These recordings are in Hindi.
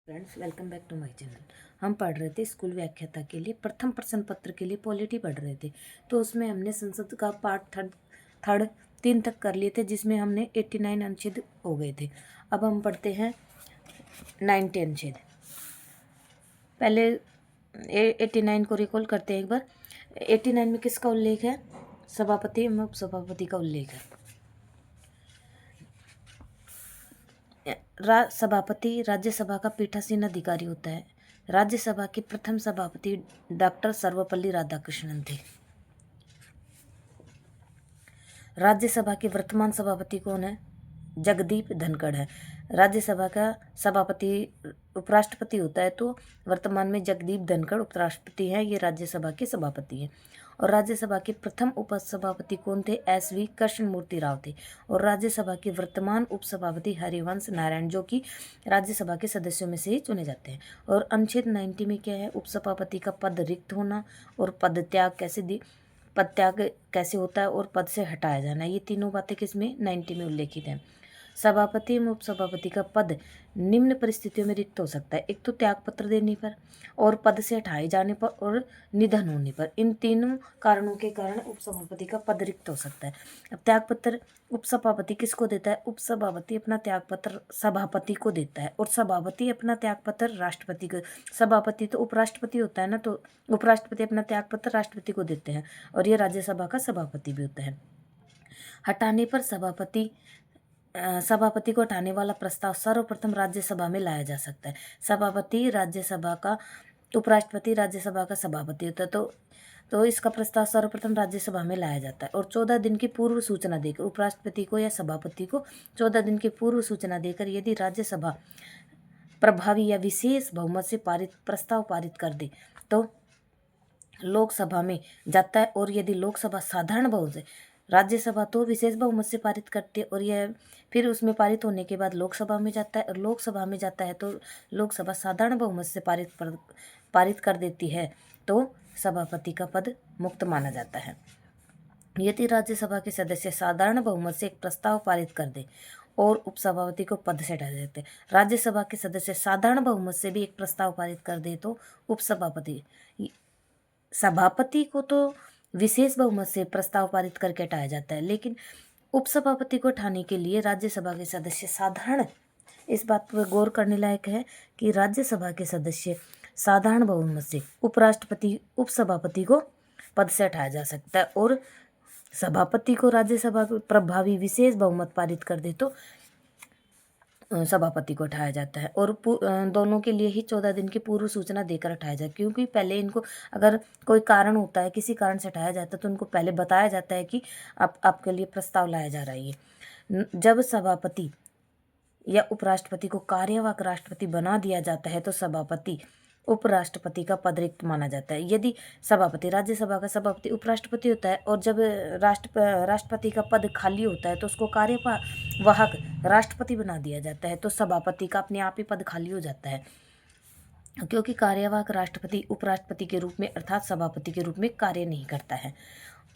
Friends, welcome back to my channel. हम पढ़ रहे थे स्कूल व्याख्याता के लिए प्रथम प्रश्न पत्र के लिए पॉलिटी पढ़ रहे थे। तो उसमें हमने संसद का पार्ट थर्ड 3 तक कर लिए थे, जिसमें हमने 89 अनुच्छेद हो गए थे। अब हम पढ़ते हैं 90 अनुच्छेद। पहले 89 को रिकॉल करते हैं एक बार। 89 में किसका उल्लेख है? सभापति एवं उपसभापति का उल्लेख है। सभापति राज्यसभा का पीठासीन अधिकारी होता है। राज्यसभा के प्रथम सभापति डॉक्टर सर्वपल्ली राधाकृष्णन थे। राज्यसभा के वर्तमान सभापति कौन है? जगदीप धनखड़ है। राज्यसभा का सभापति उपराष्ट्रपति होता है, तो वर्तमान में जगदीप धनखड़ उपराष्ट्रपति हैं। ये राज्यसभा के सभापति हैं। और राज्यसभा के प्रथम उपसभापति कौन थे? SV कृष्णमूर्ति राव थे। और राज्यसभा के वर्तमान उपसभापति हरिवंश नारायण, जो कि राज्यसभा के सदस्यों में से ही चुने जाते हैं। और अनुच्छेद 90 में क्या है? उपसभापति का पद रिक्त होना और पद त्याग कैसे होता है और पद से हटाया जाना। ये तीनों बातें किसमें? 90 में उल्लेखित हैं। सभापति एवं उपसभापति का पद निम्न परिस्थितियों में रिक्त हो सकता है। एक तो त्याग पत्र देने पर, और पद से हटाए जाने पर, और निधन होने पर। इन तीनों कारणों के कारण उपसभापति का पद रिक्त हो सकता है। अब त्याग पत्र उपसभापति किसको देता है? उपसभापति अपना त्याग पत्र सभापति को देता है, और सभापति अपना त्याग पत्र राष्ट्रपति को। सभापति तो उपराष्ट्रपति होता है ना, तो उपराष्ट्रपति अपना त्याग पत्र राष्ट्रपति को देते हैं, और ये राज्यसभा का सभापति भी होता है। हटाने पर सभापति को हटाने वाला प्रस्ताव सर्वप्रथम राज्यसभा में लाया जा सकता है। सभापति राज्यसभा का, उपराष्ट्रपति राज्यसभा का सभापति होता है, तो इसका प्रस्ताव सर्वप्रथम राज्यसभा में लाया जाता है। और 14 दिन की पूर्व सूचना देकर उपराष्ट्रपति को या सभापति को 14 दिन की पूर्व सूचना देकर यदि राज्यसभा प्रभावी या विशेष बहुमत से प्रस्ताव पारित कर दे तो लोकसभा में जाता है। और यदि लोकसभा साधारण बहुमत से, राज्यसभा तो विशेष बहुमत से पारित करती है, और यह फिर उसमें पारित होने के बाद लोकसभा में जाता है, और लोकसभा में जाता है तो लोकसभा साधारण बहुमत से पारित कर देती है, तो सभापति का पद मुक्त माना जाता है। यदि राज्यसभा के सदस्य साधारण बहुमत से एक प्रस्ताव पारित कर दे और उपसभापति को पद से हटा देते हैं, राज्यसभा के सदस्य साधारण बहुमत से भी एक प्रस्ताव पारित कर दे तो सभापति को तो विशेष बहुमत से प्रस्ताव पारित करके हटाया जाता है, लेकिन उपसभापति को हटाने के लिए राज्यसभा के सदस्य साधारण, इस बात पर गौर करने लायक है कि राज्यसभा के सदस्य साधारण बहुमत से उपसभापति को पद से हटाया जा सकता है, और सभापति को राज्यसभा प्रभावी विशेष बहुमत पारित कर दे तो सभापति को हटाया जाता है। और दोनों के लिए ही 14 दिन की पूर्व सूचना देकर हटाया जाए, क्योंकि पहले इनको अगर कोई कारण होता है, किसी कारण से हटाया जाता है, तो उनको पहले बताया जाता है कि आपके लिए प्रस्ताव लाया जा रहा है। जब सभापति या उपराष्ट्रपति को कार्यवाहक राष्ट्रपति बना दिया जाता है तो सभापति उपराष्ट्रपति का पद रिक्त माना जाता है। यदि सभापति, राज्यसभा का सभापति उपराष्ट्रपति होता है, और जब राष्ट्रपति का पद खाली होता है तो उसको कार्यवाहक राष्ट्रपति बना दिया जाता है, तो सभापति का अपने आप ही पद खाली हो जाता है, क्योंकि कार्यवाहक राष्ट्रपति उपराष्ट्रपति के रूप में अर्थात सभापति के रूप में कार्य नहीं करता है।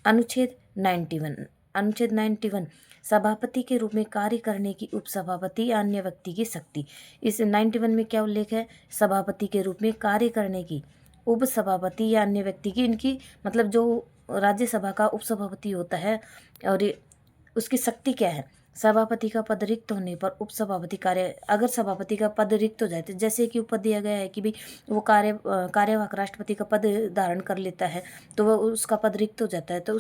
अनुच्छेद 91 सभापति के रूप में कार्य करने की उपसभापति या अन्य व्यक्ति की शक्ति। इस 91 में क्या उल्लेख है? सभापति के रूप में कार्य करने की उपसभापति या अन्य व्यक्ति की, इनकी मतलब जो राज्यसभा का उपसभापति होता है, और उसकी शक्ति क्या है? सभापति का पद रिक्त होने पर उपसभापति अगर सभापति का पद रिक्त हो जाए, तो जैसे कि ऊपर दिया गया है कि भाई वो कार्यवाहक राष्ट्रपति का पद धारण कर लेता है, तो वह उसका पद रिक्त हो जाता है, तो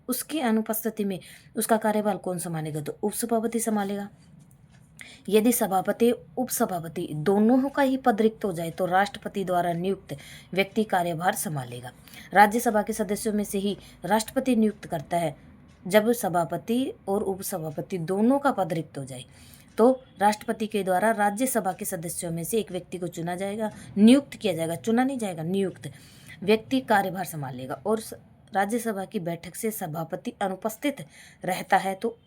उसकी अनुपस्थिति में उसका कार्यभार कौन संभालेगा? तो उपसभापति संभालेगा। यदि सभापति उपसभापति दोनों का ही पद रिक्त हो जाए तो राष्ट्रपति द्वारा नियुक्त व्यक्ति कार्यभार संभालेगा। राज्यसभा के सदस्यों में से ही राष्ट्रपति नियुक्त करता है। जब सभापति और उपसभापति दोनों का पद रिक्त हो जाए तो राष्ट्रपति के द्वारा राज्यसभा के सदस्यों में से एक व्यक्ति को चुना जाएगा, नियुक्त किया जाएगा, चुना नहीं जाएगा, नियुक्त व्यक्ति कार्यभार संभालेगा। और राज्यसभा की बैठक से सभापति अनुपस्थित रहता है तो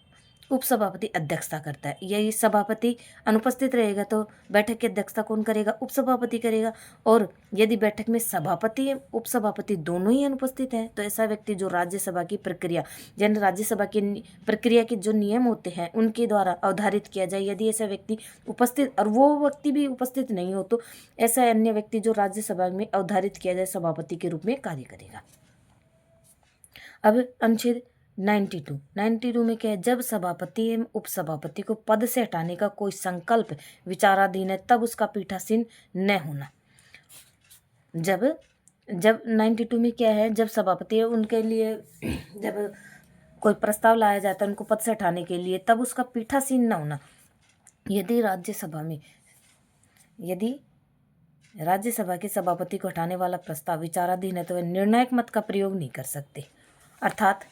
उपसभापति अध्यक्षता करता है। यही सभापति अनुपस्थित रहेगा तो बैठक की अध्यक्षता कौन करेगा? उपसभापति करेगा। और यदि बैठक में सभापति उपसभापति दोनों ही अनुपस्थित हैं तो ऐसा व्यक्ति जो राज्यसभा की प्रक्रिया यानी राज्यसभा की प्रक्रिया के जो नियम होते हैं उनके द्वारा अवधारित किया जाए, यदि ऐसा व्यक्ति उपस्थित और वो व्यक्ति भी उपस्थित नहीं हो तो ऐसा अन्य व्यक्ति जो राज्यसभा में अवधारित किया जाए सभापति के रूप में कार्य करेगा। अब अनुच्छेद 92 में क्या है? जब सभापति एवं उपसभापति को पद से हटाने का कोई संकल्प विचाराधीन है तब उसका पीठासीन न होना। जब 92 में क्या है? जब सभापति है उनके लिए जब कोई प्रस्ताव लाया जाता है उनको पद से हटाने के लिए तब उसका पीठासीन न होना। यदि राज्यसभा के सभापति को हटाने वाला प्रस्ताव विचाराधीन है तो वे निर्णायक मत का प्रयोग नहीं कर सकते, अर्थात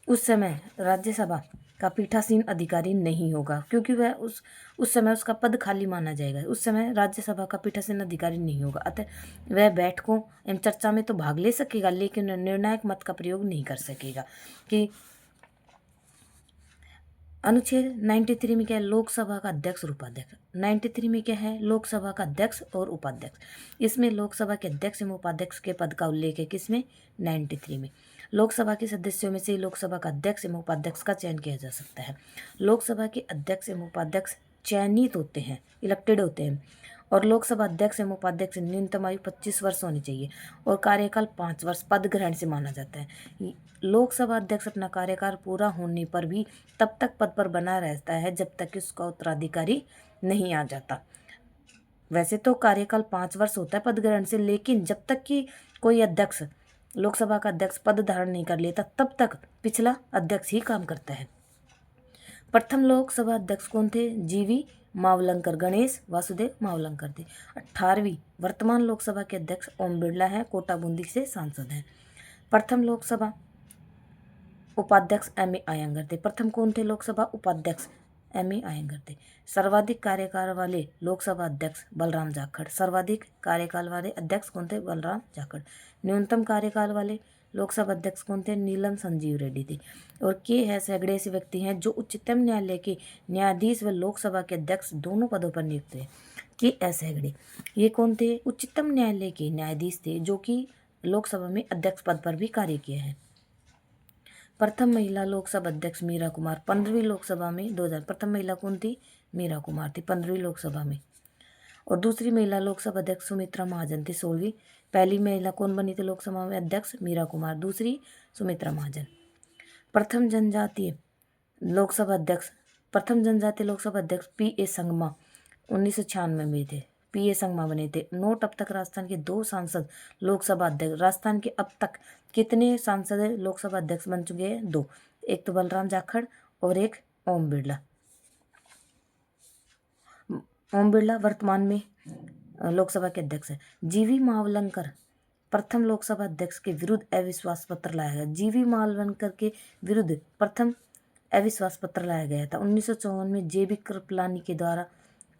उस समय राज्यसभा का पीठासीन अधिकारी नहीं होगा, क्योंकि वह उस समय उसका पद खाली माना जाएगा। उस समय राज्यसभा का पीठासीन अधिकारी नहीं होगा, अतः वह बैठकों एवं चर्चा में तो भाग ले सकेगा लेकिन निर्णायक मत का प्रयोग नहीं कर सकेगा। कि अनुच्छेद 93 में क्या है? लोकसभा का अध्यक्ष और उपाध्यक्ष। 93 में क्या है? लोकसभा का अध्यक्ष और उपाध्यक्ष। इसमें लोकसभा के अध्यक्ष एवं उपाध्यक्ष के पद का उल्लेख है। किसमें? 93 में। लोकसभा के सदस्यों में से लोकसभा का अध्यक्ष एवं उपाध्यक्ष का चयन किया जा सकता है। लोकसभा के अध्यक्ष एवं उपाध्यक्ष चयनित होते हैं, इलेक्टेड होते हैं, और लोकसभा अध्यक्ष एवं उपाध्यक्ष न्यूनतम आयु 25 वर्ष होनी चाहिए और कार्यकाल 5 वर्ष पद ग्रहण से माना जाता है। लोकसभा अध्यक्ष अपना कार्यकाल पूरा होने पर भी तब तक पद पर बना रहता है जब तक कि उसका उत्तराधिकारी नहीं आ जाता। वैसे तो कार्यकाल 5 वर्ष होता है पद ग्रहण से, लेकिन जब तक कि कोई अध्यक्ष लोकसभा का अध्यक्ष पद धारण नहीं कर लेता तब तक पिछला अध्यक्ष ही काम करता है। प्रथम लोकसभा अध्यक्ष कौन थे? जीवी मावलंकर, गणेश वासुदेव मावलंकर थे। 18वीं वर्तमान लोकसभा के अध्यक्ष ओम बिरला है, कोटा बूंदी से सांसद हैं। प्रथम लोकसभा उपाध्यक्ष एम.ए. अयंगर थे। प्रथम कौन थे लोकसभा उपाध्यक्ष? एम.ए. अयंगर थे। सर्वाधिक कार्यकाल वाले लोकसभा अध्यक्ष बलराम जाखड़। सर्वाधिक कार्यकाल वाले अध्यक्ष कौन थे? बलराम जाखड़। न्यूनतम कार्यकाल वाले लोकसभा अध्यक्ष कौन थे? नीलम संजीव रेड्डी थे। और के है सैगड़े ऐसे व्यक्ति हैं जो उच्चतम न्यायालय के न्यायाधीश व लोकसभा के अध्यक्ष दोनों पदों पर नियुक्त थे। के एस हेगड़े ये कौन थे? उच्चतम न्यायालय के न्यायाधीश थे जो कि लोकसभा में अध्यक्ष पद पर भी कार्य किए हैं। प्रथम महिला लोकसभा अध्यक्ष मीरा कुमार 15वीं लोकसभा में 2000। प्रथम महिला कौन थी? मीरा कुमार थी 15वीं लोकसभा में। और दूसरी महिला लोकसभा अध्यक्ष सुमित्रा महाजन थी 16वीं। पहली महिला कौन बनी थी लोकसभा में अध्यक्ष? मीरा कुमार। दूसरी सुमित्रा महाजन। प्रथम जनजातीय लोकसभा अध्यक्ष P.A. संगमा 1996 में थे। P.A. संगमा बने थे। नोट अब तक राजस्थान के 2 सांसद लोकसभा अध्यक्ष। राजस्थान के अब तक कितने सांसद लोकसभा अध्यक्ष बन चुके हैं? 2। एक तो बलराम जाखड़ और एक ओम बिरला। ओम बिरला वर्तमान में लोकसभा के अध्यक्ष हैं। जीवी मावलंकर प्रथम लोकसभा अध्यक्ष के विरुद्ध अविश्वास पत्र लाया गया। जीवी मावलंकर के विरुद्ध प्रथम अविश्वास पत्र लाया गया था 1954 में J.B. कृपलानी के द्वारा,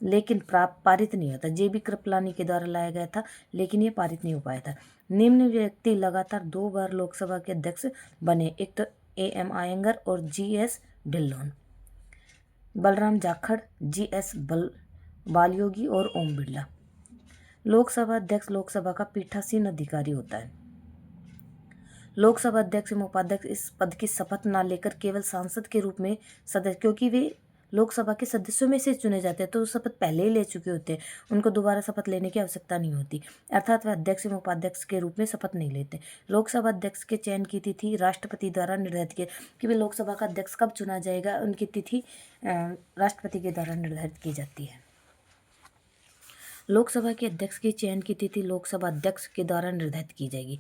लेकिन पारित नहीं हुआ था। J.B. कृपलानी के द्वारा लाया गया था लेकिन ये पारित नहीं हो पाया था। निम्न व्यक्ति लगातार 2 बार लोकसभा के अध्यक्ष बने, एक तो A.M. अयंगर और G.S. ढिल्लोन। बलराम जाखड़, G.S. बालयोगी और ओम बिरला। लोकसभा अध्यक्ष लोकसभा का पीठासीन अधिकारी होता है। लोकसभा अध्यक्ष एवं उपाध्यक्ष इस पद की शपथ न लेकर केवल सांसद के रूप में सदस्य, क्योंकि वे लोकसभा के सदस्यों में से चुने जाते हैं तो शपथ पहले ही ले चुके होते हैं, उनको दोबारा शपथ लेने की आवश्यकता नहीं होती, अर्थात वह अध्यक्ष एवं उपाध्यक्ष के रूप में शपथ नहीं लेते। लोकसभा अध्यक्ष के चयन की तिथि राष्ट्रपति द्वारा निर्धारित की, कि वे लोकसभा का अध्यक्ष कब चुना जाएगा उनकी तिथि राष्ट्रपति के द्वारा निर्धारित की जाती है। लोकसभा के अध्यक्ष की चयन की तिथि लोकसभा अध्यक्ष के द्वारा निर्धारित की जाएगी।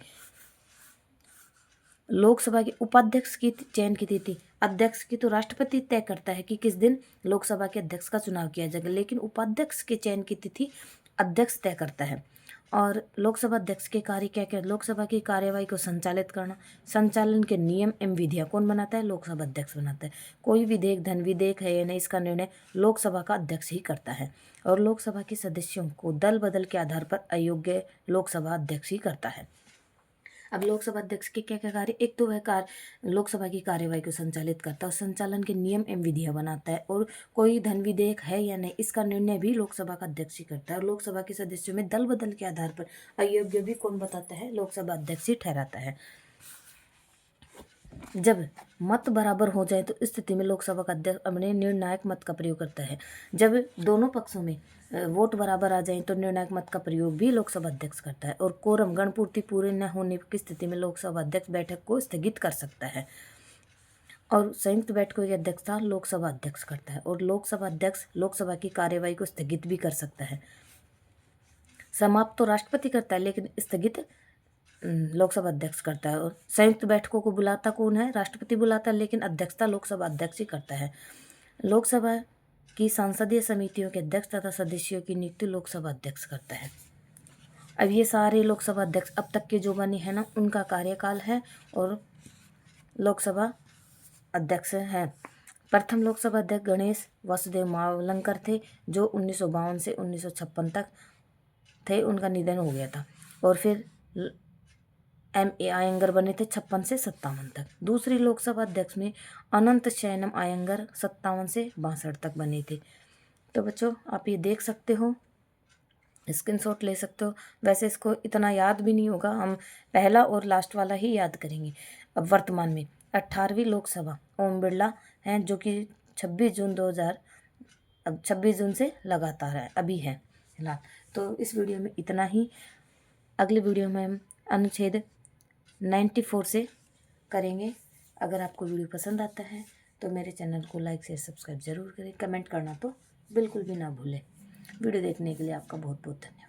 लोकसभा के उपाध्यक्ष की चयन की तिथि अध्यक्ष की तो राष्ट्रपति तय करता है कि किस दिन लोकसभा के अध्यक्ष का चुनाव किया जाएगा, लेकिन उपाध्यक्ष के चयन की तिथि अध्यक्ष तय करता है। और लोकसभा अध्यक्ष के कार्य क्या क्या? लोकसभा की कार्यवाही को संचालित करना, संचालन के नियम एवं विधियां कौन बनाता है? लोकसभा अध्यक्ष बनाता है। कोई विधेयक धन विधेयक है या नहीं इसका निर्णय लोकसभा का अध्यक्ष ही करता है। और लोकसभा के सदस्यों को दल बदल के आधार पर अयोग्य लोकसभा अध्यक्ष ही करता है। अब लोकसभा अध्यक्ष के क्या क्या कार्य, एक तो वह लोकसभा की कार्यवाही को संचालित करता है और संचालन के नियम एवं विधियां बनाता है, और कोई धन विधेयक है या नहीं इसका निर्णय भी लोकसभा का अध्यक्ष ही करता है। और लोकसभा के सदस्यों में दल बदल के आधार पर अयोग्य भी कौन बताता है, लोकसभा अध्यक्ष ही ठहराता है। जब मत बराबर हो जाए तो इस स्थिति में लोकसभा का अध्यक्ष अपने निर्णायक मत का प्रयोग करता है। जब दोनों पक्षों में वोट बराबर आ जाए तो निर्णायक मत का प्रयोग भी लोकसभा अध्यक्ष करता है। और कोरम गणपूर्ति पूरे न होने की स्थिति में लोकसभा अध्यक्ष बैठक को स्थगित कर सकता है। और संयुक्त बैठकों की अध्यक्षता लोकसभा अध्यक्ष करता है, और लोकसभा अध्यक्ष लोकसभा की कार्यवाही को स्थगित भी कर सकता है। समाप्त तो राष्ट्रपति करता है लेकिन स्थगित लोकसभा अध्यक्ष करता है। और संयुक्त बैठकों को बुलाता कौन है, राष्ट्रपति बुलाता है, लेकिन अध्यक्षता लोकसभा अध्यक्ष ही करता है। लोकसभा की संसदीय समितियों के अध्यक्ष तथा सदस्यों की नियुक्ति लोकसभा अध्यक्ष करता है। अब ये सारे लोकसभा अध्यक्ष अब तक के जो बने हैं ना, उनका कार्यकाल है और लोकसभा अध्यक्ष हैं। प्रथम लोकसभा अध्यक्ष गणेश वासुदेव मावलंकर थे, जो 1952 से 1956 तक थे, उनका निधन हो गया था। और फिर M.A. आयंगर बने थे 56 से 57 तक। दूसरी लोकसभा अध्यक्ष में अनंत शयनम आयंगर 57 से 62 तक बने थे। तो बच्चों आप ये देख सकते हो, स्क्रीनशॉट ले सकते हो। वैसे इसको इतना याद भी नहीं होगा, हम पहला और लास्ट वाला ही याद करेंगे। अब वर्तमान में 18वीं लोकसभा ओम बिरला हैं, जो कि 26 जून से लगातार है, अभी है फिलहाल। तो इस वीडियो में इतना ही। अगले वीडियो में हम अनुच्छेद 94 से करेंगे। अगर आपको वीडियो पसंद आता है तो मेरे चैनल को लाइक शेयर सब्सक्राइब जरूर करें। कमेंट करना तो बिल्कुल भी ना भूलें। वीडियो देखने के लिए आपका बहुत बहुत धन्यवाद।